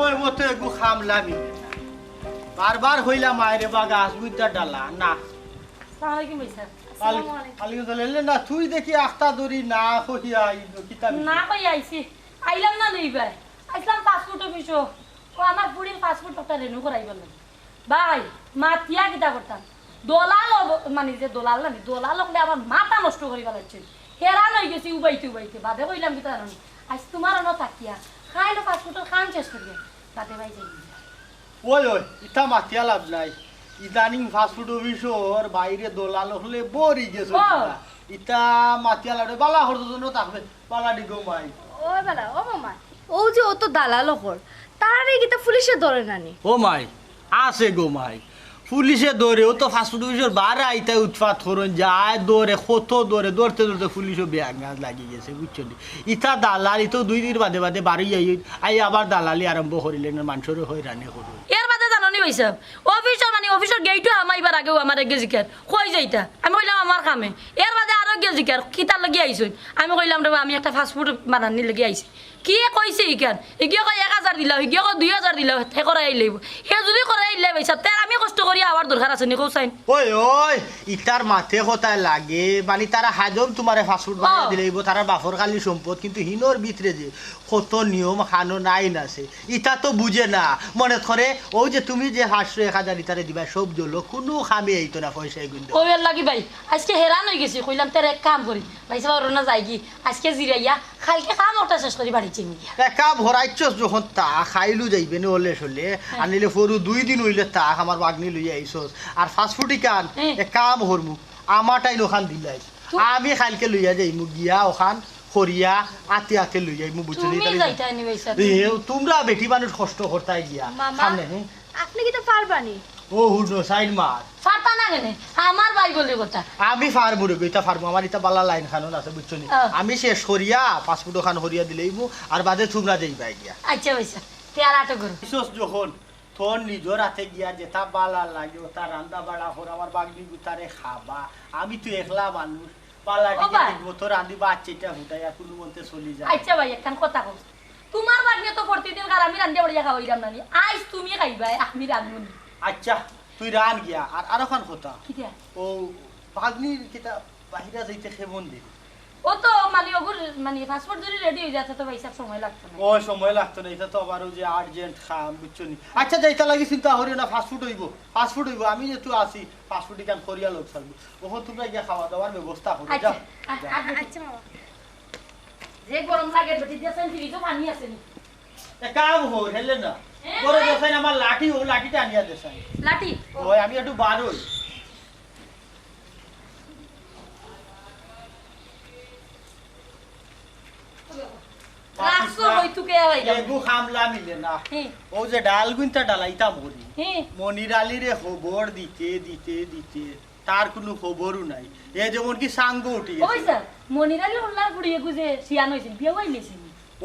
কই মতো একটু খামলামি বারবার হইলাম মায়ের বা গাছ বুঝতে ডালা না না তুই দেখি আখতা দড়ি না কইয়া কিতাব না কই আইছি আইলাম না নেই ভাই আইলাম পাসপোর্ট অফিস ও আমার বুড়ির পাসপোর্ট একটা রেনু করাই বললাম ভাই মাতিয়া কিতা করতাম দলাল মানে যে দলাল না দলাল হলে আমার মাথা নষ্ট করি ফেলাচ্ছে হেরান হয়ে গেছি উবাইতে উবাইতে বাদে কইলাম কিতা জানো আজ তোমার ন থাকিয়া খাইলো পাসপোর্টের খান শেষ করিয়া বাদে ভাই যাই ওই ওই ইটা মাতিয়া লাভ নাই ইদানিং ফাস্টফুড অফিসর বাইরে দলাল হলে বরি গেছে ইটা মাতিয়া লাভ বালা হর জন্য থাকবে বালা ডিগো মাই ওই বালা ও মামা ও যে ও তো দালাল হর তারে কিতা পুলিশে ধরে নানি ও মাই আছে গো মাই পুলিশে দৌড়ে ও তো ফাস্টফুড অফিসের বারে আইতে উৎপাত করুন যায় দৌড়ে কত দৌড়ে দৌড়তে দৌড়তে পুলিশও ব্যাগ গাছ লাগিয়ে গেছে বুঝছো ইটা দালালি তো 2 দিন বাদে বাদে বাড়ি আই আবার দালালি আরম্ভ করিলেন মানুষের হয়রানি করুন এর বাদে জানি ভাইসা অফিসার মানে অফিসার গেইটো আমাইবার আগেও আমার আগে জিকার কই যাইতা আমি কইলাম আমার কামে এর বাদে আরো গে জিকার কিতা লাগি আইছই আমি কইলাম রে আমি একটা ফাস্টফুড বানানি লাগি আইছি কি কইছে ইকান ইগিয়া কই 1000 দিলা ইগিয়া কই 2000 দিলা তে করাই লইব হে যদি করাই লই ভাইসা তে আমি কষ্ট করি আবার দরকার আছে নি কইছাইন ওই ওই ইটার মাথে কথা লাগে মানে তারা হাজম তোমারে ফাস্টফুড বানাই দিলেইব তারা বাফর খালি সম্পদ কিন্তু হিনোর ভিতরে যে কত নিয়ম কানুন আইন আছে ইটা তো বুঝে না মনে করে ওই যে তুমি যে 500-1000 লিটারে দিবা সব জল কোনো খামে আইতো না পয়সা গুলো ওই লাগি ভাই আজকে হেরান হই গেছি কইলাম তোর এক কাম করি ভাই সব রনা যাই কি আজকে জিরাইয়া কালকে কাম ওটা শেষ করি বাড়ি চিনি এক কাম হরাইছস যখন তা খাইলু যাইবে না ওলে চলে আনিলে ফরু 2 দিন হইলে তা আমার বাগনি লই আইছস আর ফাস্টফুডি কান এক কাম হরমু আমাটাই লোখান দিলাই আমি কালকে লইয়া যাইমু গিয়া ওখান খরিয়া আতে আতে লই যাইমু বুঝলি তুমি যাইতাই নি ভাইসা তোমরা বেটি মানুষ কষ্ট করতাই গিয়া সামনে আপনি কি তো পারবানি ও হুনো সাইড মার ফাটা না কেনে আমার ভাই বলে কথা আমি ফারমু রে গইতা ফারমু আমার ইতা বালা লাইন খানন আছে বুঝছনি আমি শেষ করিয়া পাসপোর্ট খান হরিয়া দিলেইমু আর বাদে তোমরা যাইবা গিয়া আচ্ছা ভাইসা তেয়ারাটো করো বিশেষ যখন তোর নিজর হাতে গিয়া যেটা বালা লাগে ওটা রান্দা বাড়া হর আমার বাগনি গুতারে খাবা আমি তো একলা মানুষ বালা দিকে গোতো রান্দি বাচ্চাটা হুটাইয়া কোনো মতে চলি যায় আচ্ছা ভাই একখান কথা কও তোমার বাগনি তো প্রতিদিন আর আমি রান্দি বড়িয়া খাওয়াইরাম নানি আজ তুমি খাইবা আমি রান্ধবো আচ্ছা তুই রান গিয়া আর আরোখান কথা কিটা ও বাগনির কিটা বাহিরা যাইতে কেমন দিন ও তো মানে ওগুর মানে পাসপোর্ট যদি রেডি হয়ে যাচ্ছে তো ভাই সব সময় লাগতো না ও সময় লাগতো না এটা তো আবার ওই যে আর্জেন্ট খাম বুঝছনি আচ্ছা যাইতা লাগি চিন্তা করিও না ফাস্টফুড হইব আমি যেহেতু আসি ফাস্টফুডই কাম করিয়া লোক থাকবো ওখান তোমরা গিয়া খাওয়া দাওয়ার ব্যবস্থা করো যাও আচ্ছা মামা যে গরম লাগে বেটি দিয়েছেন ফ্রিজও পানি আছে নি কাম হো হেলে না বড় দেখাই আমার লাঠি ও লাঠিটা আনিয়া দেখাই লাঠি ওই আমি একটু বারোই রাখছো হই তুকে আইলা এগু খামলা মিলে না ও যে ডাল গুনটা ডালাইতা মরি মনির আলীরে খবর দিতে দিতে দিতে তার কোনো খবরও নাই এ যেমন কি সাঙ্গ উঠি গেছে ওই স্যার মনির আলী উল্লার বুড়িয়ে গুজে সিয়ান হইছে বিয়া হইলেছে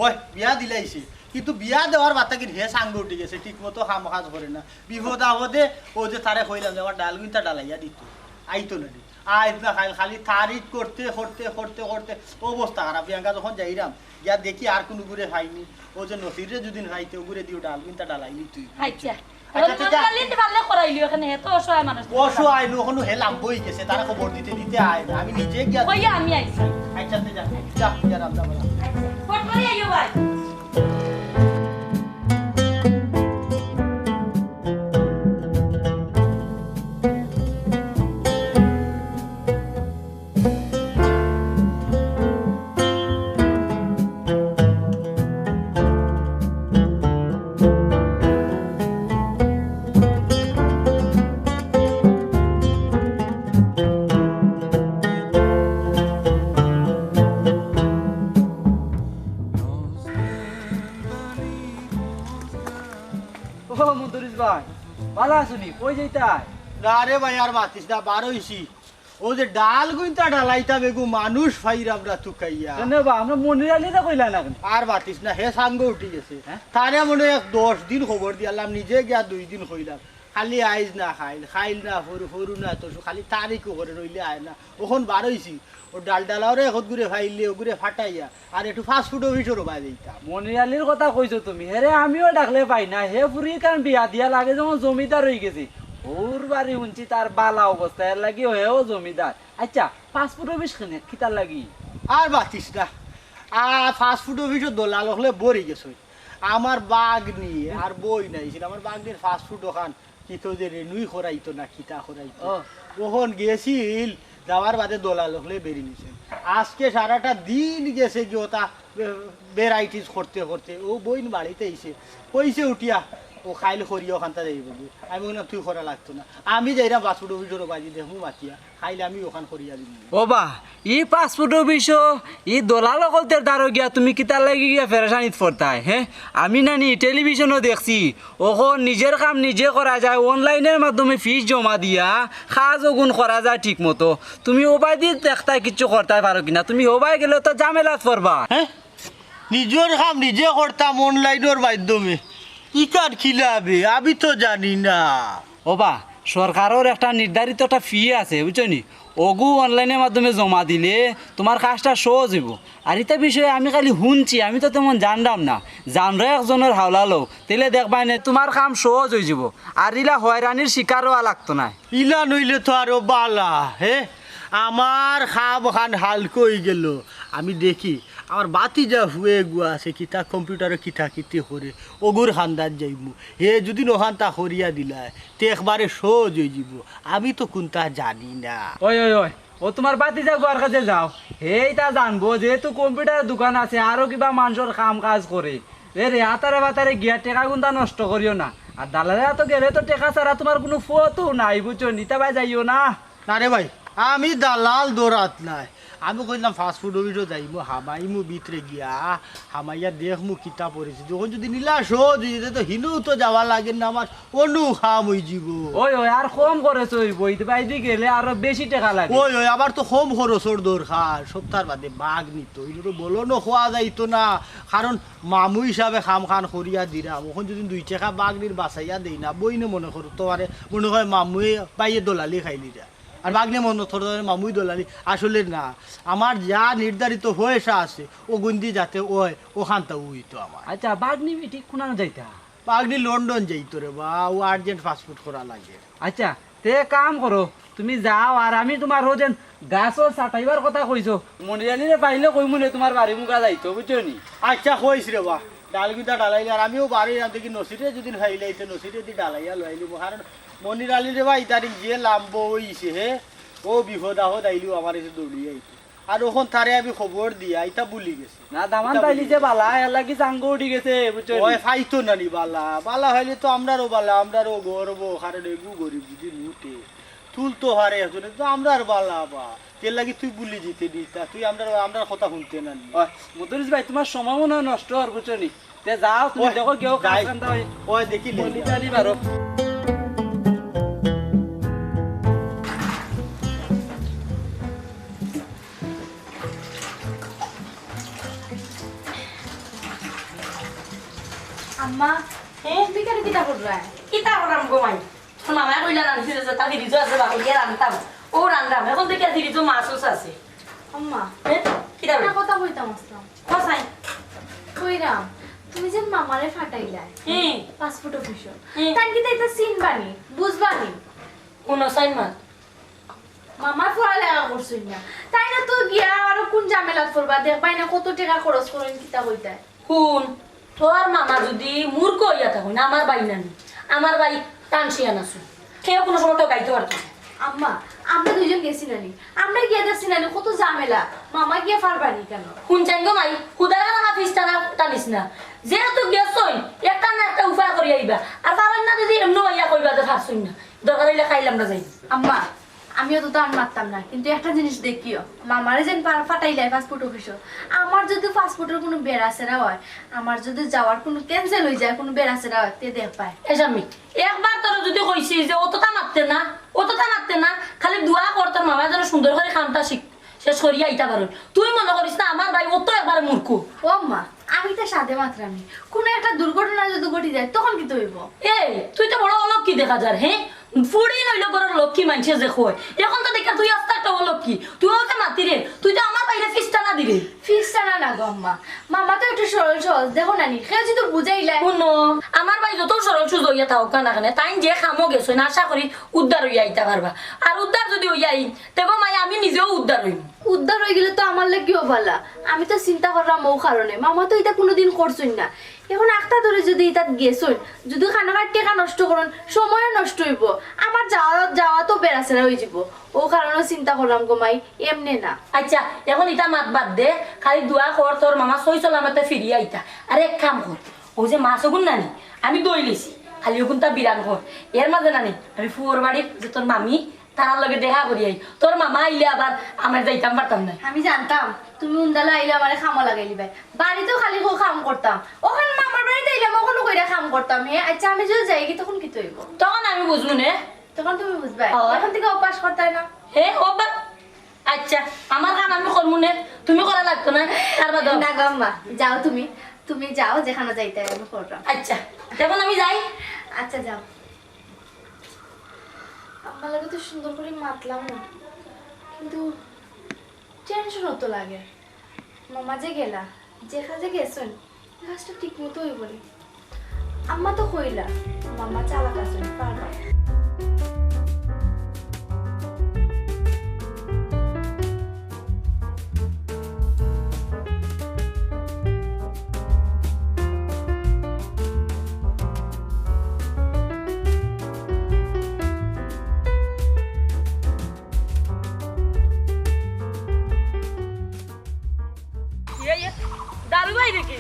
ওই বিয়া দিলাইছে কিন্তু বিয়া দেওয়ার বাতা কি হে সাঙ্গ উঠে গেছে ঠিক মতো কাম কাজ করে না বিপদ আপদে ও যে তারে কইলাম যে আমার ডাল গুনটা ডালাইয়া দিত আইতো না আইত না খালি তারিখ করতে করতে করতে করতে অবস্থা খারাপ প্রিয়াঙ্কা যখন যাইরাম ইয়া দেখি আর কোনো ঘুরে খাইনি ও যে নসিরে যদিন খাইতে ঘুরে দিও ডাল কিন্তু ডালাইনি তুই আচ্ছা অসহায় ওখানে হেলাম বই গেছে তারা খবর দিতে দিতে আয় না আমি নিজে গিয়া আমি আইছি আচ্ছা যা যা যা রামদা বলা ফট করে আইও ভাই মোদরিস ভাই ভালো আছুনি কই যাইতাই না রে ভাই আর মাতিস না বার হইছি ও যে ডাল গুইতা ডালাইতা বেগু মানুষ ফাইর আমরা তুকাইয়া কেন বা আমরা মনির আলীটা কইলা না কেন আর মাতিস না হে সাঙ্গ উঠি গেছে তারে মনে 10 দিন খবর দিয়ালাম নিজে গিয়া 2 দিন কইলাম খালি আইজ না খাইল না সরু না তো খালি তারিখও করে রইলে আয় না ওখন বার হইছি ও ডালডালাওরে এখন ঘুরে ফাইলে ঘুরে ফাটাইয়া আর একটু ফাস্ট ফুড অফিসেরও বাই দিতাম। মনিরালির কথা কইছো তুমি, হেরে আমিও ডাকলে পাই না। হে পুরি কারণ বিয়া দিয়া লাগে যেমন জমিদার হয়ে গেছে। ওর বাড়ি শুনছি তার বালা অবস্থা, এর লাগি হেও জমিদার। আচ্ছা পাসপোর্ট অফিস কেনে কিতার লাগি? আর বাতিস না, আর ফাস্ট ফুড অফিসও দোলাল হলে বরি গেছে। আমার বাঘ নিয়ে আর বই নাইছিল, আমার বাঘ নিয়ে ফাস্ট ফুড ওখান কিতো যে রেনুই খরাইতো না কিতা খরাইতো ওখান গেছিল। যাওয়ার বাদে দোলাল হলে বেরিয়ে নিছে। আজকে সারাটা দিন গেছে কি ওটা ভ্যারাইটিস করতে করতে ও বইন বাড়িতে এসে কইছে উঠিয়া ও খাইলে খরিয়া ওখানটা যাই বলি। আমি বললাম তুই খরা লাগতো না, আমি যাইরা পাসপোর্ট অফিসের বাজি দেখবো মাতিয়া খাইলে আমি ওখান খরিয়া দিব। ও বা ই পাসপোর্ট অফিস ই দলাল কলতের দ্বারা গিয়া তুমি কিতার লাগি গিয়া ফেরেশানিত পড়তাই। হ্যাঁ আমি নানি টেলিভিশনও দেখছি ওখন নিজের কাম নিজে করা যায়, অনলাইনের মাধ্যমে ফিস জমা দিয়া কাজ ওগুন করা যায় ঠিক মতো। তুমি ওবাই দিয়ে দেখতাই কিচ্ছু করতে পারো কিনা? তুমি ওবাই গেলে তো ঝামেলাত পড়বা। হ্যাঁ নিজের কাম নিজে করতাম অনলাইনের মাধ্যমে, ইকার খিলাবে আমি তো জানি না। ও বা সরকারের একটা নির্ধারিত একটা ফি আছে বুঝছো নি, ওগু অনলাইনের মাধ্যমে জমা দিলে তোমার কাজটা সহজ হইব। আর এটা বিষয়ে আমি খালি শুনছি, আমি তো তেমন জানলাম না। জানরে একজনের হাওলালো তাহলে দেখবাই না তোমার কাম সহজ হয়ে যাব, আর ইলা হয়রানির শিকারও লাগতো না। ইলা নইলে তো আরো বালা। হে আমার খাম খান হালকা হয়ে গেল। আমি দেখি আমার বাতি যা হুয়ে গুয়া আছে কিতা কম্পিউটারে কিতা কিতি করে ওগুর খান্দার যাইব। হে যদি নখান তা হরিয়া দিলায় তে একবারে সহজ হয়ে যাব। আমি তো কোনটা জানি না। ওই ওই ওই ও তোমার বাতি যা গোয়ার কাছে যাও, এইটা জানবো যেহেতু কম্পিউটারের দোকান আছে আরো কিবা মানুষের কাম কাজ করে। রে হাতারে বাতারে গিয়া টেকা গুন্তা নষ্ট করিও না। আর দালালে তো গেলে তো টেকা ছাড়া তোমার কোনো ফটো নাই বুঝছো, নিতে ভাই যাইও না। না রে ভাই আমি দালাল দৌড়াত নাই। আমি কইলাম ফাস্ট ফুড অফিসও যাইমু হামাইমু ভিতরে গিয়া হামাইয়া দেখমু কিতা পড়েছি। যখন যদি নীলা সহজ হয়ে যেত তো হিনু তো যাওয়া লাগে না, আমার অনু খাম হয়ে যাব। ওই ওই আর কম করেছো ওই বইতে বাইদি গেলে আরো বেশি টাকা লাগে। ওই ওই আবার তো কম খরচর দরকার। সপ্তাহের বাদে বাঘ নিত এগুলো বলো না খোয়া যাইতো না, কারণ মামু হিসাবে খাম খান করিয়া দিলাম। ওখান যদি 2 টাকা বাঘ নির বাঁচাইয়া দেই না বই নে মনে করো তোমারে মনে হয় মামুয়ে পাইয়ে দোলালি খাইলি যা আর বাঘনে মনে থরে মামুই দোলালি। আসলে না, আমার যা নির্ধারিত হয়েছে আছে ও গুন্দি যাতে ওই ওখানটা উইতো আমার। আচ্ছা বাঘ নিবি ঠিক কোনা যাইতা? বাঘনি লন্ডন যাইতো রে বা, ও আর্জেন্ট পাসপোর্ট করা লাগে। আচ্ছা তে কাম করো তুমি যাও, আর আমি তোমার হোজেন গাছও চাটাইবার কথা কইছো মনিরালিরে পাইলে কই মনে তোমার বাড়ি মুখা যাইতো বুঝছো নি। আচ্ছা কইস রে বা ডালগুতা ডালাইলে আর আমিও বাড়ি আনতে কি নসিরে যদি খাইলাইতে নসিরে দি ডালাইয়া লইলিব। কারণ মনির আলী রে ভাই তারিখ যে লাম্ব হইছে হে ও বিপদ আহত আইলিও আমার এসে দৌড়িয়ে আইতো। আর ওখান তারে আমি খবর দিয়া ইতা ভুলি গেছে না দামান পাইলি যে বালা এর লাগি চাঙ্গো উঠি গেছে বুঝছো। ওই ফাইতো নানি বালা বালা হইলে তো আমরারও বালা, আমরারও গর্ব। কারণ এগু গরিব যদি লুটে তুলতো হারে একজনে তো আমরার বালা বা তেল লাগি তুই ভুলি যেতে দিতা তুই আমরা কথা শুনতে না। মদরিস ভাই তোমার সময় মনে হয় নষ্ট হওয়ার বুঝছো নি। তে যাও তুমি দেখো কেউ কাজ কান্তা হয় ওই দেখি মনিরালি বারো। আম্মা তুমি কেন কিতা করবা? কিতা করাম গো মাই মামায় কইলা রান্ধিছে যে তার ফিরিজও আছে বাকলিয়া রান্তাম ও রান্ধাম এখন থেকে ফিরিজও মাছও আছে। আম্মা কিতা একটা কথা কইতাম আসলাম। কসাই কইরাম তুমি যে মামারে ফাটাইলা পাসপোর্ট অফিসে হুম। তান কি তাইতা চিনবানি বুঝবানি কোন সাইন মা মামার পড়ালেখা করছই না তাই না তো গিয়া আর কোন ঝামেলাত পড়বা দেখবাই না কত টাকা খরচ করেন কিতা কইতা। কোন তোর মামা যদি মূর্খ হইয়া থাকুন না আমার বাই নানি আমার বাই টানসিয়ান আছো কেউ কোনো সময় তো গাইতে পারতো না। আম্মা আমরা দুইজন গেছি নানি, আমরা গিয়া দেখছি নানি কত ঝামেলা, মামা গিয়া পারবানি কেন? কোন চাইন গো মাই হুদারা না ফিসটা না টানিস না যেহেতু গেছই একটা না একটা উপায় করি আইবা আর পারেন না যদি এমন হইয়া কইবা তো ফারছই না দরকার হইলে খাইলাম না যাই। আম্মা আমিও তো আর মারতাম না, কিন্তু একটা জিনিস দেখিও মামারে যেন ফাটাইলাই পাসপোর্ট অফিসে আমার যদি পাসপোর্টের কোনো বেড়াচেরা হয়, আমার যদি যাওয়ার কোনো ক্যান্সেল হয়ে যায় কোনো বেড়াচেরা হয় তে দেখ পায়। এসামি একবার তোর যদি কইছি যে অতটা মারতে না খালি দোয়া কর তোর মামা যেন সুন্দর করে কামটা শিখ সে সরিয়া আইতা পারো। তুই মনে করিস না আমার ভাই অত একবারে মূর্খ। ও আম্মা আমি তো সাদে মাত্রামি কোনো একটা একটা দুর্ঘটনা যদি ঘটে যায় তখন কি হইব? এই তুই তো বড় অলক্ষী দেখা যার, হ্যাঁ ফুড়ি নইলে বড় লক্ষ্মী মানুষে যে কয় এখন তো দেখা তুই আস্তে একটা অলক্ষী, তুই ওকে মাতি রে, তুই তো আমার বাইরে ফিসটা না দিবি। ফিসটা না গো আম্মা, মামা তো একটু সরল সহজ দেখো নানি, কেউ যদি বুঝাইলাই। শুনো আমার ভাই যত সরল সুজ হইয়া থাকুক না কেন, তাই যে খামো গেছো না আশা করি উদ্ধার হইয়া আইতা পারবা। আর উদ্ধার যদি হইয়া আই তেগো মাই আমি নিজেও উদ্ধার হইম। উদ্ধার হয়ে গেলে তো আমার লাগিও ভালা, আমি তো চিন্তা করলাম ও কারণে, মামা তো এটা কোনোদিন করছই না। এখন একটা ধরে যদি এটা গেছই, যদি খানা টাকা নষ্ট করুন সময় নষ্ট হইব, আমার যাওয়া তো বেড়াচেরা হয়ে যাব, ও কারণে চিন্তা করলাম গো মাই, এমনি না। আচ্ছা এখন এটা মাত বাদ দে, খালি দোয়া কর তোর মামা সই চলামতে ফিরিয়ে আইতা। আর এক কাম কর, ও যে মাছ ওগুন নানি আমি দই লিছি, খালি ওগুন তা বিরান কর। এর মাঝে নানি আমি ফুয়ার বাড়ির যে তোর মামি তার লগে দেখা করি আই, তোর মামা আইলে আবার আমরা যাইতাম পারতাম না। আমি জানতাম তুমি উন্দালা আইলে আমার খামা লাগাইলি ভাই, বাড়িতেও খালি খাম করতাম, ওখানে মামার বাড়িতে আইলে ওখানে কইরা খাম করতাম। আচ্ছা আমি যদি যাই তখন কি হইব? তখন আমি বুঝবো নে, তখন তুমি বুঝবে, ও। এখন থেকে অভ্যাস করতে না। হে ও বা আচ্ছা আমার কাম আমি করবো নে, তুমি করা লাগতো না। তার বাদ না গো আম্মা, যাও তুমি যাও, যেখানে যাইতে হয় আমি করলাম। আচ্ছা তখন আমি যাই। আচ্ছা যাও। আমার লাগে তো সুন্দর করে মাতলাম না, কিন্তু টেনশন তো লাগে। মামা যে গেলা, যে কাজে গেছেন কাজটা ঠিক মতো হয়ে বলি। আম্মা তো কইলা মামা চালাক আছেন, পারবা। দারু ভাই দেখি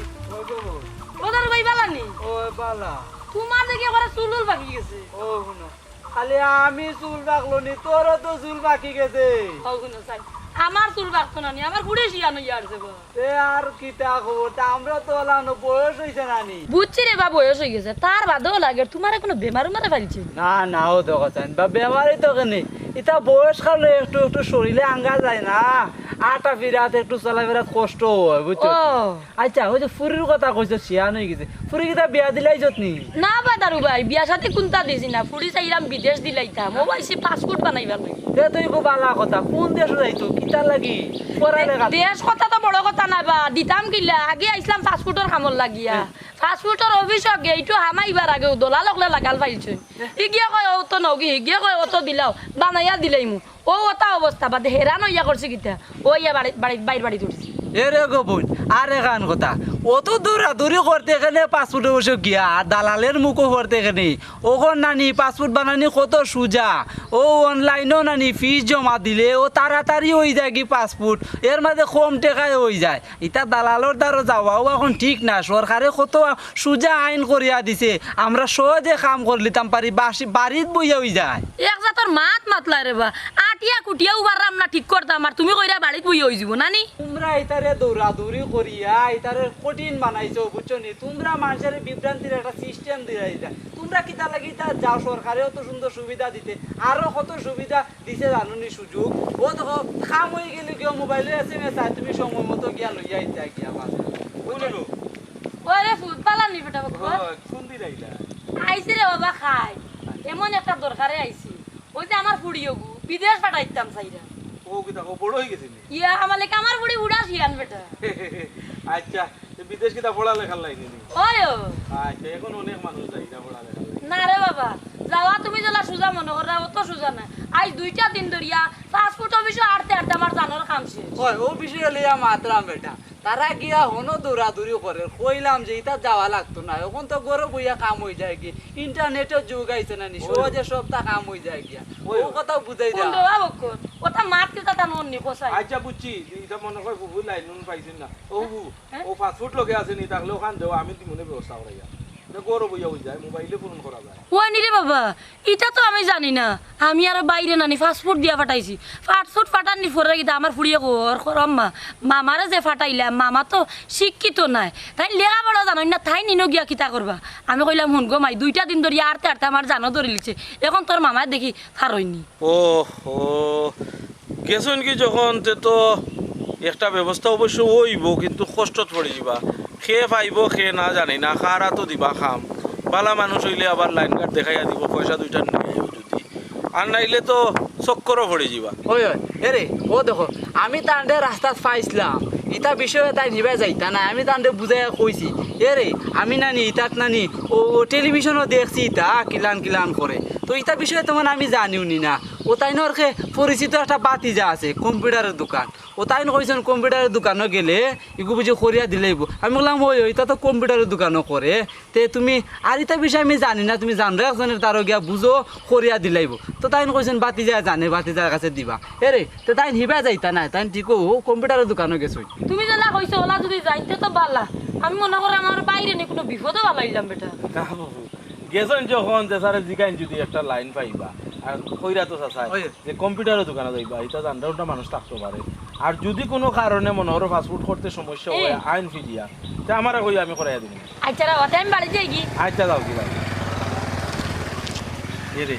ও দারু ভাই বালানি ও বালা তোমার দেখি ওরা চুলুল বাকি গেছে। ও শুনো, খালি আমি চুল বাকলো নি, তোরও তো চুল বাকি গেছে। ও শুনো চাই আমার চুল বাকতো না নি, আমার বুড়ি শিয়ানো ইয়ারছে গো। এ আর কিটা খবর, তা আমরা তো লানো বয়স হইছে নানি। বুঝছি রে বা বয়স হয়ে গেছে, তার বাদেও লাগে তোমার কোনো বেমার মারে ফেলছে না না ও তো কথা বা বেমারই তো কেনে, এটা বয়স কালে একটু একটু শরীরে আঙ্গা যায় না, আটা ফিরাত একটু চলাফেরাত কষ্ট হয় বুঝছো। ও আচ্ছা ওই যে ফুরির কথা কইছো শিয়ান হয়ে গেছে, ফুরি কিটা বিয়া দিলাই যতনি? না বা দারু ভাই বিয়া সাথে কোনটা দিছি না, ফুড়ি চাইলাম বিদেশ দিলাইতাম, ও ভাইছি পাসপোর্ট বানাইবার লাগি। তে তুই খুব বালা কথা, কোন দেশ যাইতো কিটা লাগি পড়ালেখা? দেশ কথা তো বড় কথা না বা, দিতাম কিলা আগে আইসলাম পাসপোর্টের কামর লাগিয়া, পাসপোর্টের অফিসক গেইটো হামাইবার আগে দোলা লগলে লাগাল পাইছে, ইগিয়া কয় ও তো নগি, ইগিয়া কয় ও তো দিলাও বানাইয়া দিলাই মু, ও ওটা অবস্থা বাদে হেরান হইয়া করছে কিতা, ও ইয়া বাইর বাড়ি উঠছে। এরে গো বোন আর এখান কথা, অত দৌড়াদৌড়ি করতে এখানে পাসপোর্ট বসে গিয়া আর দালালের মুখও করতে এখানে, ওখন নানি পাসপোর্ট বানানি কত সুজা, ও অনলাইনও নানি ফিস জমা দিলে ও তাড়াতাড়ি হয়ে যায় কি পাসপোর্ট, এর মাঝে কম টাকায় হয়ে যায়। এটা দালালের দ্বারা যাওয়াও এখন ঠিক না, সরকারে কত সুজা আইন করিয়া দিছে, আমরা সহজে কাম করে লিতাম পারি, বাড়িত বইয়া হয়ে যায়। এক জাতর মাতলাই রে বা, আটিয়া কুটিয়া উবার রামনা ঠিক করতাম আর তুমি কইরা বাড়িত বইয়া হয়ে যাব নানি। তোমরা এটারে দৌড়াদৌড়ি করিয়া এটারে কঠিন বানাইছো বুঝছো নি, তোমরা মানুষের বিভ্রান্তির একটা সিস্টেম দিয়ে যায়, তোমরা কিতা লাগি তা যাও, সরকারেও তো সুন্দর সুবিধা দিতে, আরো কত সুবিধা দিছে জানুনি সুযোগ। ও দেখো কাম হয়ে গেলে কেউ মোবাইলে SMS আয়, তুমি সময় মতো গিয়া লইয়া আইতা গিয়া বুঝলো। ওরে ফুট পালানি বেটা বাবা, কোন দিন আইলা? আইছি রে বাবা খাই, এমন একটা দরকারে আইছি, ওই যে আমার ফুড়িও গো বিদেশ পাঠাইতাম চাইরা। ও কিতা ও বড় হয়ে গেছিনি? ইয়া আমালে আমার ফুড়ি উড়া শিয়ান বেটা। আচ্ছা বিদেশ কিতা পড়ালেখার লাইনে নি? ওই ও আচ্ছা এখন অনেক মানুষ যায় না পড়ালেখার লাইনে। না রে বাবা, যাওয়া তুমি যেলা সুজা মনে করা অত সুজা না, আজ 2টা দিন ধরিয়া পাসপোর্ট অফিসে আটতে আমার জানোর কাম শেষ। হয় ও বিষয়ে লিয়া মাতলাম বেটা, তারা গিয়া হনো দৌড়াদৌড়ি করে, কইলাম যে এটা যাওয়া লাগতো না, এখন তো গরো বইয়া কাম হয়ে যায় কি, ইন্টারনেটের যুগ আইছে না নি, সহজে সবটা কাম হয়ে যায় গিয়া, ওই কথা বুঝাই কোন দাও। দেওয়া বকর ওটা মাত কি কথা নন্নি কোসাই। আচ্ছা বুঝছি, এটা মনে হয় বুবু লাইন নুন পাইছেন না, ও বুবু ও পাসপোর্ট লগে আছে নি, তাহলে ওখান দেওয়া আমি মনে ব্যবস্থা করাইয়া গরো বইয়া হয়ে যায়, মোবাইলে ফোন করা যায়। ওই নি রে বাবা, এটা তো আমি জানি না, আমি আর বাইরে নানি পাসপোর্ট দিয়া পাঠাইছি, পাসপোর্ট পাঠানি ফরে গিয়ে আমার ফুড়িয়ে কর আম্মা মামারে যে ফাটাইলাম, মামা তো শিক্ষিত নাই, তাই লেখা পড়া জানাই না, তাই নিনো গিয়া কিতা করবা। আমি কইলাম শুন গো মাই 2টা দিন ধরে আরতে আমার জানো ধরে লিখছে, এখন তোর মামায় দেখি থার হইনি। ও ও গেছেন কি যখন তে তো একটা ব্যবস্থা অবশ্য হইব, কিন্তু কষ্টত পড়ে যাবা, খেয়ে পাইব খেয়ে না জানি না খারা তো দিবা খাম বালা মানুষ হইলে আবার লাইন কার্ড দেখাইয়া দিব পয়সা দুইটা নিয়ে যদি আর নাইলে তো চক্করও পড়ে যাবা ওই ওই এরে ও দেখো আমি তান্ডে রাস্তাত পাইছিলাম ইটা বিষয়ে তাই নিবে যাইতা না আমি তান্ডে বুঝাইয়া কইছি এরে আমি নানি ইটাত নানি ও টেলিভিশনও দেখছি ইটা কিলান কিলান করে তো ইটা বিষয়ে তোমার আমি জানিও নি না ও তাই নরকে পরিচিত একটা বাতিজা আছে কম্পিউটারের দোকান ও তাই কইছেন কম্পিউটারের দোকানও গেলে ইগু বুঝে করিয়া দিলেইব আমি বললাম ওই ইটা তো কম্পিউটারের দোকানও করে তে তুমি আর ইটা বিষয়ে আমি জানি না তুমি জানলে একজনের তারও গিয়া বুঝো করিয়া দিলাইব তো তাই কইছেন বাতিজা জানে বাতিজার কাছে দিবা এরে তো তাই হিবা যাইতা না তাই ঠিক কম্পিউটারের দোকানও গেছো তুমি যেটা কইছো ওলা যদি যাইতে তো বালা আমি মনে করি আমার বাইরে নি কোনো বিপদও বালাইলাম বেটা না বাবু গেছেন যখন যে স্যার জিগাইন যদি একটা লাইন পাইবা আর কইরা তো চাচাই যে কম্পিউটারের দোকানে যাইবা এটা জানটা মানুষ থাকতে পারে আর যদি কোনো কারণে মনে হলো ফাস্টফুড করতে সমস্যা হয় আইন ফিরিয়া তা আমারে কই আমি করাইয়া দিই আচ্ছা রা আমি বাড়ি যাই কি আচ্ছা যাও কি ভাই এরে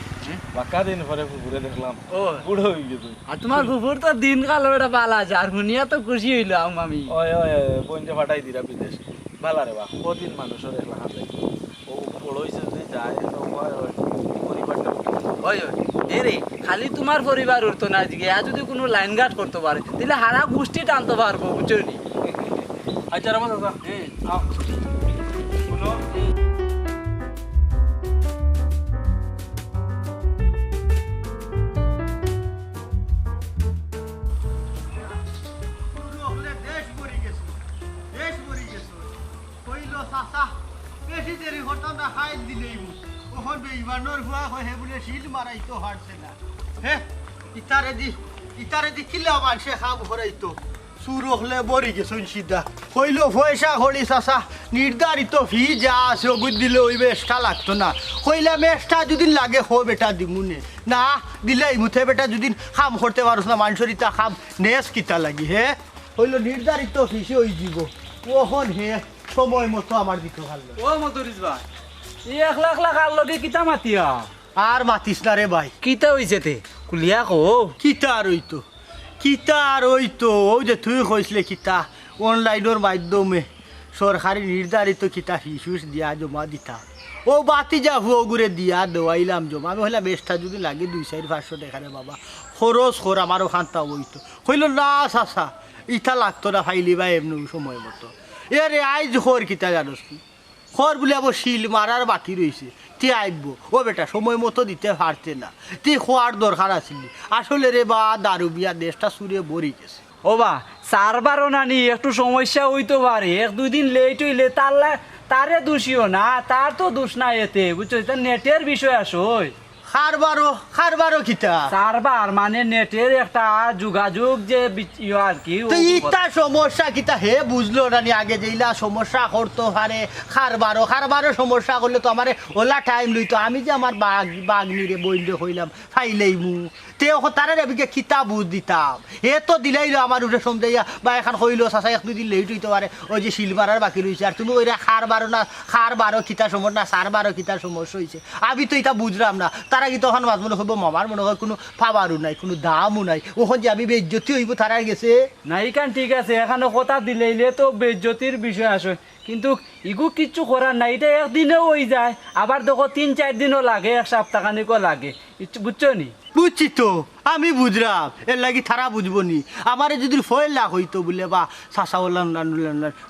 বাক্কা দিন পরে ঘুরে দেখলাম ও বুড়ো হয়ে গেছে আর তোমার কুকুর তো দিন কাল বেটা পালা আছে আর শুনিয়া তো খুশি হইলাম আমি ওই ওই বন্ধে ফাটাই দিরা বিদেশ ভালো রে বা কদিন মানুষের একলা হাতে ও বড় হয়েছে যে যায় পরিবারটা ওই ওই এরে খালি তোমার পরিবার উঠতো না আজকে আর যদি কোনো লাইন গার্ড করতে পারে তাহলে হারা গোষ্ঠী টানতে পারবো বুঝছো নি আচ্ছা রামা দাদা আও শুনো বেশি দেরি হতো না খাই দিলেই ওখন বেইমানোর ভুয়া হে বলে শিল মারাইতো হারছে না হে ইতারে দি কিলা মানুষে খাব হরাইতো চুর হলে বরি গেছুন সিধা হইল পয়সা হলি চাচা নির্ধারিত ফি যা আছে ওগুদ দিলে ওই বেশটা লাগতো না হইলাম এক্সট্রা যদি লাগে হো বেটা দিমুনে না দিলে মুথে বেটা যদি খাম করতে পারোস না মানুষের ইতা খাম নেস কিতা লাগি হে হইল নির্ধারিত ফিসে ওই দিব ওখন হে সময় মতো আমার দিকে ভালো ও মধুরিস ভাই এই 1 লাখ লাখ আর লগে কিতা মাতিয়া আর মাতিস না রে ভাই কিতা হইছে তে কুলিয়া কো কিতা আর ওইতো ওই যে তুই কইসলে কিতা অনলাইনের মাধ্যমে সরকারি নির্ধারিত কিতা ফিস দিয়া জমা দিতা ও বাতি যা হুয়া ঘুরে দিয়া দেওয়াইলাম জমা আমি হইলাম বেশটা যদি লাগে 200-500 টাকা রে বাবা খরচ খর আমারও খান্তা হইতো হইল না চাচা ইটা লাগতো না ফাইলি বা এমনি সময় মতো এরে আইজ খর কিতা জানোস কি খর বলে আবার শিল মারার বাকি রয়েছে তে আইব ও বেটা সময় মতো দিতে পারতে না তে খোয়ার দরকার আসিলি আসলে রে বা দারু বিয়া দেশটা সুরে বরি গেছে ও বা সারবারও নানি একটু সমস্যা হইতে পারে 1-2 দিন লেট হইলে তারে দোষিও না তার তো দোষ না এতে বুঝছো এটা নেটের বিষয় আসই খারবারও কিতা সারবার মানে নেটের একটা যোগাযোগ যে আর কি তো ইটা সমস্যা কিতা হে বুঝলো রানি আগে যেইলা সমস্যা করতো হারে খারবারও সমস্যা করলে তো আমার ওলা টাইম লইতো আমি যে আমার বাগনিরে বইলে হইলাম ফাইলেই মু তে তারে এবিকে কিতা বুঝ দিতাম হে তো দিলাইলো আমার উঠে সমঝাইয়া বা এখন হইলো চাচা 1-2 দিন লেট হইতে পারে ওই যে শিল মারার বাকি রয়েছে আর তুমি ওইরা খারবারও কিতা সমস্যা না সারবারও কিতা সমস্যা হয়েছে আমি তো এটা বুঝলাম না তারা কি তখন মাছ মনে হইব মামার মনে হয় কোনো পাবারও নাই কোনো দামও নাই ওখান যে আমি বেজ্জতি হইব তারা গেছে না ইকান ঠিক আছে এখানে কথা দিলেইলে তো বেজ্জতির বিষয় আসে কিন্তু ইগু কিচ্ছু করার নাই এটা একদিনেও হয়ে যায় আবার দেখো 3-4 দিনও লাগে 1 সপ্তাহ খানিকও লাগে বুঝছো নি বুঝছি তো আমি বুঝলাম এর লাগি তারা বুঝবো নি আমার যদি ফয়েল লাখ হইতো বলে বা চাষা হলাম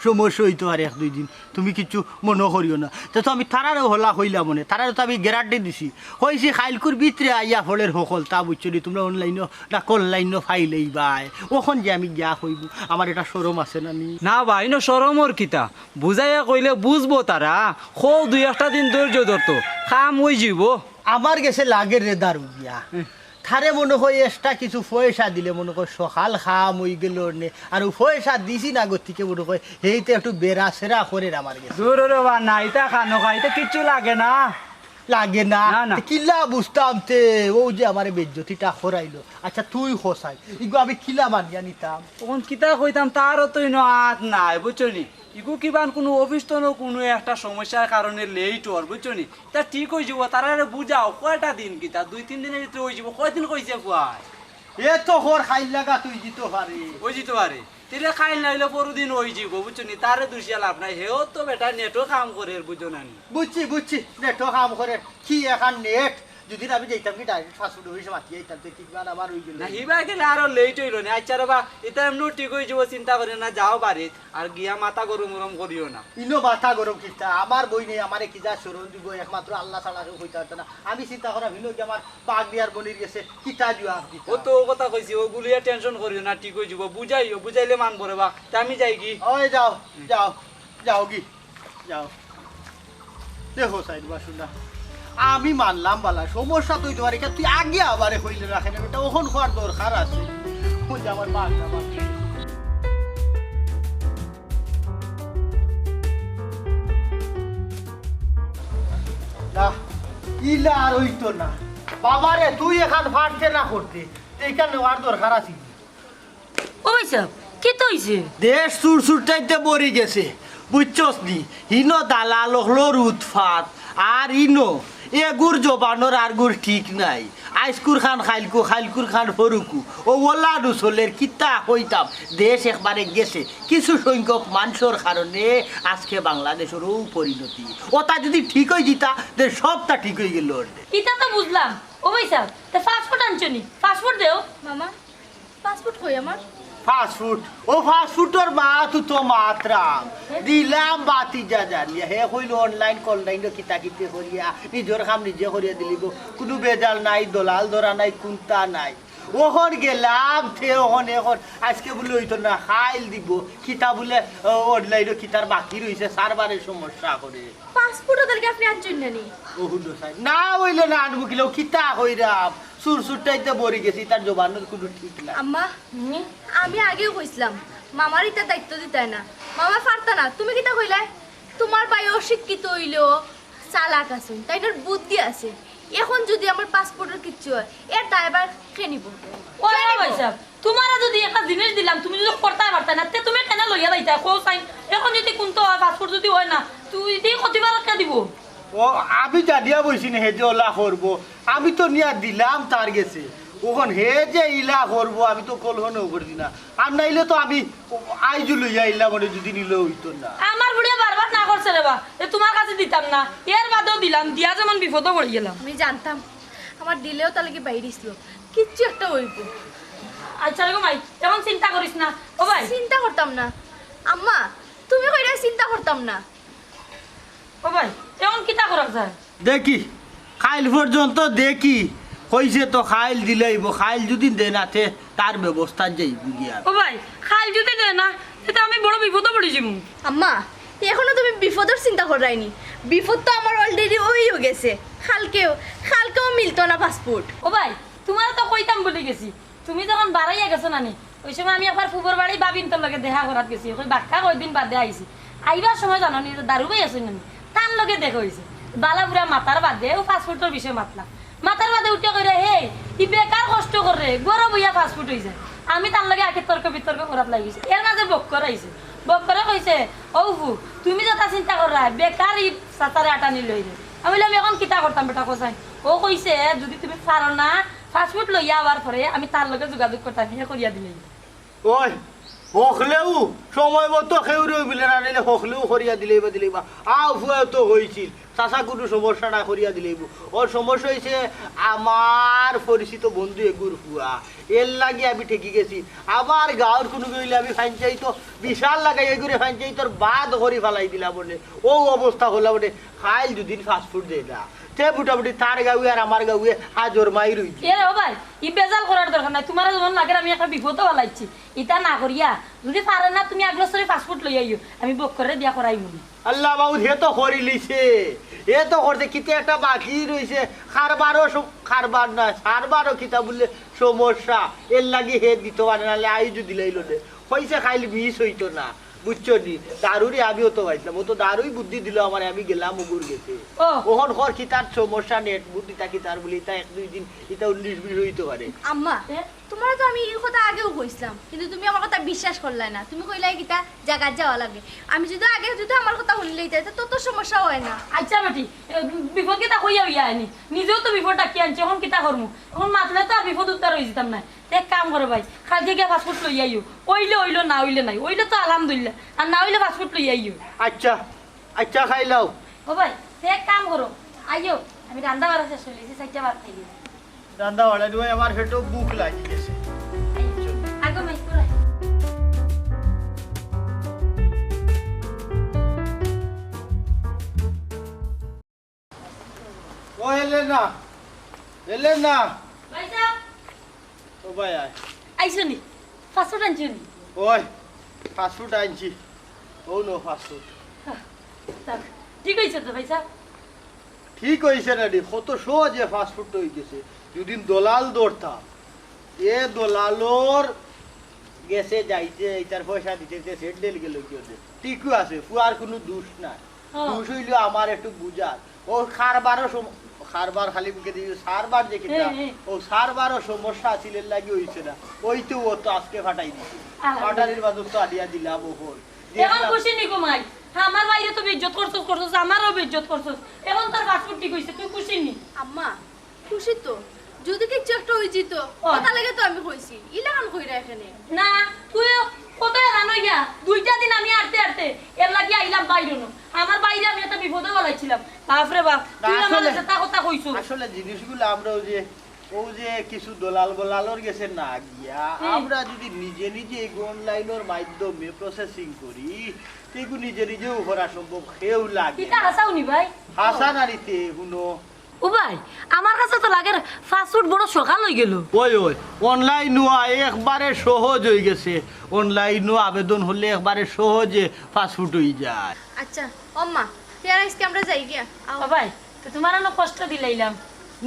সমস্যা হইতো আর 1-2 দিন তুমি কিছু মনে করিও না তো আমি তারারও হলা হইলাম মনে তারারও তো আমি গ্যারান্টি দিছি হয়েছি খাইলকুর ভিতরে আইয়া ফলের সকল তা বুঝছো নি তোমরা অনলাইনও না অনলাইনও ফাইলেই বাই ওখান যে আমি গিয়া হইব আমার এটা সরম আছে না নি না ভাই ন সরমর কিতা বুঝাইয়া কইলে বুঝবো তারা 2-1 দিন ধৈর্য ধরতো খাম হই যাব আমার গেছে লাগে রে দারু গিয়া থারে মনে হয় এক্সট্রা কিছু পয়সা দিলে মনে হয় সকাল খাম হই গেল নে আর পয়সা দিছি না গতিকে মনে হয় এইতে একটু বেড়া সেরা করে আমার গেছে দূর রে বা না এটা খানো খাইতে কিচ্ছু লাগে না লাগে না কিলা বুঝতাম তে ও যে আমার বেজ্জতিটা খরাইলো আচ্ছা তুই খসাই ইগো আমি কিলা মানিয়া নিতাম তখন কিতা কইতাম তারও তো হাত নাই বুঝছো নি ইগু কিবান কোনো অফিস তো কোনো একটা সমস্যার কারণে লেট হওয়ার বুঝছো নি তা ঠিক হয়ে যাব তারা বুঝাও কয়টা দিন কিতা 2-3 দিনের ভিতরে হয়ে যাব কয়দিন কইছে কুয়ায় এ তো হর খাইল লাগা তুই জিতো পারে ওই জিতে পারে তিরে খাইল নাইলে পরদিন হয়ে যাব বুঝছো নি তারে দুষিয়া লাভ নাই হেও তো বেটা নেটও কাম করে বুঝো না নি বুঝছি নেটও কাম করে কি এখন নেট যদি আমি যাইতাম কি ডাইরেক্ট ফাস্টফুড হইছে মাতি যাইতাম তো ঠিক না আমার হই গেল না হিবা গেলে আরো লেট হইল না আচ্ছা রে বা এটা এমনি ঠিক হয়ে যাব চিন্তা করে না যাও বাড়িত আর গিয়া মাথা গরম গরম করিও না ইনো মাথা গরম কিতা আমার বই নেই আমারে কি যা শরণ দিব একমাত্র আল্লাহ ছাড়া কেউ হইতে পারত না আমি চিন্তা করা ভিন্ন কি আমার বাঘ দিয়ার বনির গেছে কিতা জুয়া ও তো ও কথা কইছি ওগুলিয়া টেনশন করিও না ঠিক হয়ে যাব বুঝাইলে মানবো রে বা তা আমি যাই কি ওই যাও কি যাও দেখো সাইড বাসুনা আমি মানলাম বালা সমস্যা তুই তোমার এটা তুই আগে আবারে হইলে রাখেন এটা ওখন হওয়ার দরকার আছে ওই যে আমার বাঘটা বাকি না ইলা আর হইতো না বাবারে তুই এখান ফাটতে না করতে এইখানে নেওয়ার দরকার আছে ও ভাই সাহেব কি তো হইছে দেশ সুরটাইতে মরি গেছে বুঝছস নি হিনো দালাল হলোর উৎফাত আর ইনো এগুর জবানোর আর গুর ঠিক নাই আইসকুর খান খাইলকুর খান ফরুকু ও ওলা রুসলের কিতা হইতাম দেশ একবারে গেছে কিছু সংখ্যক মানুষের কারণে আজকে বাংলাদেশেরও পরিণতি ওটা যদি ঠিক হয়ে যেতা সবটা ঠিক হয়ে গেল এটা তো বুঝলাম ও ভাই সাহেব তা পাসপোর্ট আনছনি পাসপোর্ট দেও মামা পাসপোর্ট কই আমার ফাস্টফুড ও ফাস্টফুডর মা তু তো মাত্রাম দিলাম বাতি যা জানিয়া হে হইল অনলাইন কিতা কিতে করিয়া নিজের কাম নিজে করিয়া দিলিব কোনো বেজাল নাই দলাল ধরা নাই কুন্তা নাই ওখন গেলাম থে ওখন এখন আজকে বলে হইতো না খাইল দিব কিতা বলে অনলাইন কিতার বাকি রয়েছে সারবারের সমস্যা করে পাসপোর্ট ওদেরকে আপনি আনছেন না নি ও হুলো সাই না হইলে না আনবো কিলো কিতা হইরাম সুরটাইতে বরি গেছি তার জবানোর কোনো ঠিক নাই আম্মা আমি আগেও কইছিলাম মামার এটা দায়িত্ব দিতাই না মামা পারতা না তুমি কিটা কইলাই তোমার ভাই অশিক্ষিত হইলেও চালাক আছে তাইটার বুদ্ধি আছে এখন যদি আমার পাসপোর্টের কিচ্ছু হয় এর দায়ভার কে নিব ও ভাই সাহেব তোমারা যদি একটা জিনিস দিলাম তুমি যদি করতে পারতা না তে তুমি কেন লইয়া যাইতা কো সাইন এখন যদি কোনটো পাসপোর্ট যদি হয় না তুই দি কতিবার কে দিব ও আমি জানিয়া বইছি না হে যে ওলা করবো আমি তো নিয়া দিলাম তার গেছে ওখন হে যে ইলা করবো আমি তো কলহনও করছি না আর নাইলে তো আমি আইজু লইয়া ইলা মানে যদি নিলে হইতো না আমার বুড়িয়া বারবার না করছে রে বা তোমার কাছে দিতাম না এর বাদেও দিলাম দিয়া যেমন বিপদও পড়ে গেলাম আমি জানতাম আমার দিলেও তাহলে কি বাইরে ছিল কিচ্ছু একটা হইব আচ্ছা রে ভাই তেমন চিন্তা করিস না ও ভাই চিন্তা করতাম না আম্মা তুমি কইরা চিন্তা করতাম না ও ভাই তেমন কিতা করা যায় দেখি খাইল পর্যন্ত দেখি কইছে তো খাইল দিলেইব খাইল যদি দে না থে তার ব্যবস্থা যাইব গিয়া ও ভাই খাল যদি দে না এটা আমি বড় বিপদে পড়ে যাবো আম্মা এখনো তুমি বিপদের চিন্তা করাইনি বিপদ তো আমার অলরেডি হইও গেছে কালকেও মিলতো না পাসপোর্ট ও ভাই তোমার তো কইতাম বলে গেছি তুমি যখন বাড়াইয়া গেছো নানি ওই সময় আমি একবার ফুবর বাড়ি বাবিন তোর লগে দেখা করাত গেছি ওই বাক্কা কয়দিন বাদে আইছি আইবার সময় জানো নি দারু ভাই আছো নানি তার লগে দেখা হয়েছে বালাপুরা মাথার বাদে ও পাসপোর্টের বিষয়ে মাতলাম মাথার বাদে উঠে কইরা হে ই বেকার কষ্ট করে গরম হইয়া পাসপোর্ট হইছে আমি তার লগে আগে তর্ক বিতর্ক করাত লাগিছে এর মাঝে বক্কর আইছে বক্করে কইছে ও ফু তুমি যা চিন্তা করা বেকার ই সাতারে আটা নিল হইছে আমি বললাম এখন কিতা করতাম বেটা কোসাই ও কইছে যদি তুমি পারো না পাসপোর্ট লইয়া আবার পরে আমি তার লগে যোগাযোগ করতাম হে করিয়া দিলে ওই হকলেও সময় মতো কেউ রইবিলে না নিলে হকলেও করিয়া দিলেই বা আও ফুয়া তো হয়েছিল চাষা কোনো সমস্যা না করিয়া দিলেই ওর সমস্যা হয়েছে আমার পরিচিত বন্ধু এগুর ফুয়া এর লাগে আমি ঠেকি গেছি আমার গাঁর কোনো গইলে আমি ফাইনচাই তো বিশাল লাগাই এগুরে ফাইনচাই তোর বাদ করি ফেলাই দিলা বলে ও অবস্থা হলো বলে খাইল দুদিন ফাস্টফুড দেয় না তে মোটামুটি তার গাঁয়ে আর আমার গাঁয়ে হাজর মাই রইছে এ ও ভাই ই বেজাল করার দরকার নাই তোমার যখন লাগে আমি একটা বিপদ হলাইছি ইটা না করিয়া যদি পারে না তুমি আগ্রসরে পাসপোর্ট লই আইও আমি বক করে দিয়া করাই মুনি আল্লাহ বাবু হে তো করি লিছে এ তো করতে কিতে একটা বাকি রইছে খারবার না সারবারও কিতা বললে সমস্যা এর লাগি হে দিতে পারে নাহলে আইজু দিলাইল নে পয়সা খাইলে মিস হইতো না বুঝছো নি দারুরি আমিও তো পাইছিলাম ও তো দারুই বুদ্ধি দিল আমার আমি গেলাম উগুর গেছে ওখন কর কি তার সমস্যা নেট বুদ্ধিটা কি তার বলি তা 1-2 দিন এটা 19-20 হইতে পারে আম্মা তোমার তো আমি এই কথা আগেও কইছিলাম, কিন্তু তুমি আমার কথা বিশ্বাস করলে না। তুমি কইলাই কিতা জায়গা যাওয়া লাগে। আমি যদি আগে যদি আমার কথা শুনলেই যাই তো তো সমস্যা হয় না। আচ্ছা বেটি বিপদ কিতা হইয়া হইয়া আনি, নিজেও তো বিপদ ডাকি আনছি, এখন কিতা করমু? এখন মাতলে তো আর বিপদ উত্তর হয়ে যেতাম না। এক কাম করো ভাই, কালকে গিয়ে পাসপোর্ট লই আইও। ওইলে ওইলো, না হইলে নাই। ওইলে তো আলহামদুলিল্লাহ, আর না হইলে পাসপোর্ট লই আইও। আচ্ছা আচ্ছা খাইলাও। ও ভাই এক কাম করো, আইও। আমি রান্না বাড়া শেষ হইলেছি, চারটা ভাত খাই দিই। রান্না বাড়া দিয়ে আমার হেঁটেও বুক লাগি গেছে। আগে মাইক করাই। ও এলে না ভাই সাহেব ও ভাই আয়। আইসো নি, পাসপোর্ট আনছো নি? ওই ফাস্টফুড আনছি। ও নো ফাস্টফুড যাক, ঠিক হয়েছে তো ভাই সাহেব? ঠিক হয়েছে না রে, কত সহজে ফাস্টফুড হয়ে গেছে। যদি দলাল ধরতাম, এ দলালোর গেছে যাইতে এইটার পয়সা দিতে সেট ডেল গেল কি হচ্ছে, ঠিকই আছে, ফুয়ার কোনো দোষ নাই। দোষ হইল আমার একটু বুঝার। ও খারবার খালি মুখে দিয়ে সারবার যে কিনা, ও সারবারও সমস্যা ছিল লাগি হইছে না। ওই তো ও তো আজকে ফাটাই দিছে, ফাটানির বাদ তো আদিয়া দিলাম ওপর। এখন খুশি নি ঘুমাই? আমার বাইরে তো বেজ্জত করছস, আমারও বেজ্জত করছস। এখন তোর পাসপোর্ট ঠিক হইছে, তুই খুশি নি? আম্মা খুশি তো, যদি কিছু একটা হয়ে যেত কথা লাগে তো আমি কইছি ইলাকান কইরা এখানে না। তুই কত রান হইয়া দুইটা দিন আমি আটতে আটতে এর লাগি আইলাম বাইরে নো। আমার বাইরে আমি একটা বিপদে বলাইছিলাম। বাপরে বাপ, তুই আমার সাথে কথা কইছো। আসলে জিনিসগুলো আমরা ও যে কিছু দলাল বলালর গেছে না গিয়া, আমরা যদি নিজে নিজে অনলাইনের মাধ্যমে প্রসেসিং করি, সেগুলো নিজে নিজেও করা সম্ভব। খেউ লাগে কিটা হাসাওনি ভাই? হাসানারিতে হুনো। ও ভাই আমার কাছে তো লাগে ফাস্টফুড বড় সকাল হয়ে গেল। ওই অনলাইন একবারে সহজ হয়ে গেছে। অনলাইন আবেদন হলে একবারে সহজে ফাস্টফুড হয়ে যায়। আচ্ছা আম্মা তেরা আজকে আমরা যাই গিয়া ও ভাই তো তোমার অনেক কষ্ট দিলাইলাম।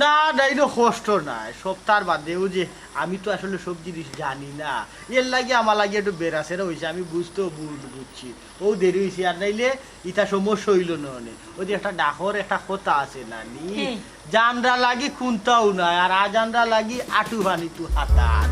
না ডাইনো কষ্ট নাই, সপ্তাহ বাদেও যে আমি তো আসলে সব জিনিস জানি না, এর লাগে আমার লাগে একটু বেড়াছেরা হয়েছে। আমি বুঝতেও বুঝছি ও দেরি হয়েছে, আর নাইলে ইটা সমস্যা হইল না। ওই যে একটা ডাকর একটা কথা আছে না নি, জানরা লাগি খুনতাও নাই, আর আজানরা লাগি আটু বানি তু হাতার।